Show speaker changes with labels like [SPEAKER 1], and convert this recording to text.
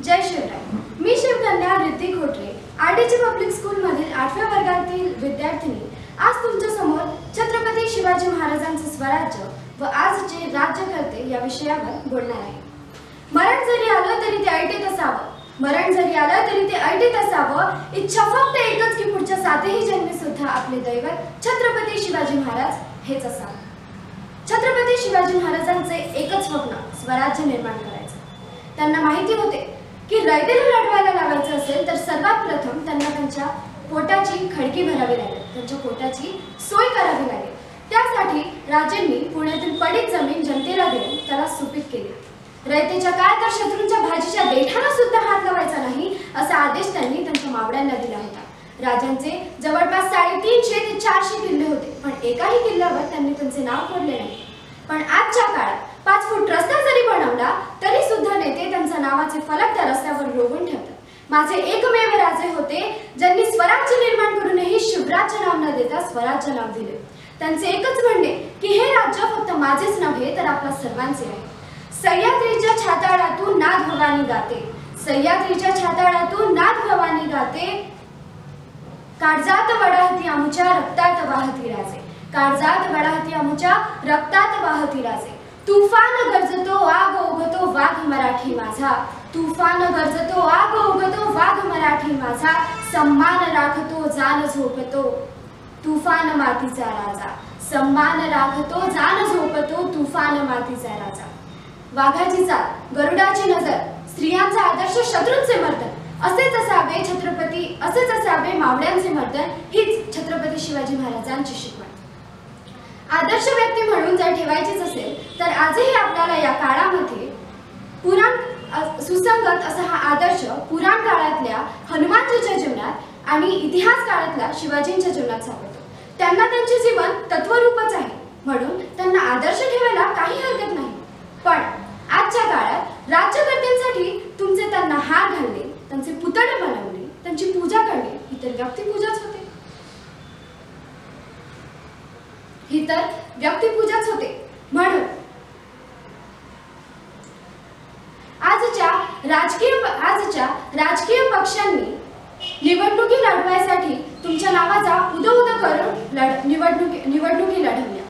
[SPEAKER 1] जय शिवराय। मी Shivkanya Hrithik Hotre, RDG public school मधील 8व्या वर्गातील विद्यार्थिनी आज तुमच्या समोर छत्रपती शिवाजी महाराजांचे स्वराज्य व आजचे राज्यकर्ते या विषयावर बोलणार आहे। मरण जरी आलं तरी ते ऐटीत असावं, मरण जरी आलं तरी ते ऐटीत असावं, इच्छा फक्त एकच की पुढच्या 7ही जन्मी सुद्धा आपले दैवत छत्रपती शिवाजी महाराज हेच असावं। छत्रपती शिवाजी महाराजांचे एकच स्वप्न स्वराज्य निर्माण करायचं। त्यांना माहिती होते की रयतेला लढवायला लावायचं असेल तर सर्वात प्रथम त्यांना त्यांच्या पोटाची खडकी भरावी लागेल, त्यांच्या पोटाची सोय करावी लागेल। त्यासाठी राजांनी पुण्यातील पडीक जमीन जनतेला देऊन त्याला सुपीक केली। रयतेच्या काय तर शत्रूंच्या भाजीच्या देठाला सुद्धा हात लावायचा नाही असा आदेश त्यांनी त्यांच्या मावळ्यांना दिला होता। राजांचे जवळपास 350 ते 400 किल्ले होते, पण एकाही किल्ल्यावर त्यांनी त्यांचे नाव कोरले नाही। पण आजच्या काळात 5 फूट रस्ता जरी बनवला तरी सुद्धा नेते त्यांच्या नावाचे फलक त्या रस्त्यावर रोवून ठेवतात। माझे एकमेव राजे होते ज्यांनी स्वराज्य निर्माण करूनही शिवराज्य नाव न देता स्वराज्य नाव दिले। त्यांचे एकच म्हणणे की हे राज्य फक्त माझेच नव्हे तर आपल्या सर्वांचे आहे। सह्याद्रीच्या छाताळातून नाद भवानी गाते, सह्याद्रीच्या छाताळातून नाद भवानी गाते, काळजात वडाहती आमुच्या रक्तात वाहती राजे, काळजात वडाहती आमुच्या रक्तात वाहती राजे। तुफान गरजतो आग उगतो वाघ मराठी माझा, तुफान गरजतो आग उगतो वाघ मराठी माझा, सम्मान राखतो जान झोपतो तुफान मातीचा राजा, सम्मान राखतो जान झोपतो तुफान मातीचा राजा। वाघाची चाल, गरुडाची नजर, स्त्रियांचा आदर्श, शत्रूंचे मर्दन, असेच असावे छत्रपती, असेच असावे मावळ्यांचे मर्दन, हीच छत्रपती शिवाजी महाराजांची शिकवण। आदर्श व्यक्ती म्हणून जर ठेवायचीच असेल तर आजही आपल्याला या काळामध्ये पुराण सुसंगत असा हा आदर्श पुराण काळातल्या हनुमानजीच्या जीवनात आणि इतिहास काळातल्या शिवाजींच्या जीवनात सापडतो। त्यांना त्यांचे जीवन तत्वरूपच आहे, म्हणून त्यांना आदर्श ठेवायला काही हरकत नाही। पण आजच्या काळात राज्यकर्त्यांसाठी तुमचे त्यांना हार घालणे, त्यांचे पुतळे बनवणे, त्यांची पूजा करणे ही तर व्यक्तिपूजाच होते, ही तर व्यक्तिपूजाच होते। म्हणून आजच्या राजकीय पक्षांनी निवडणुकी लढवायसाठी तुमच्या नावाचा उदो उदो करून निवडणुकी लढवल्या।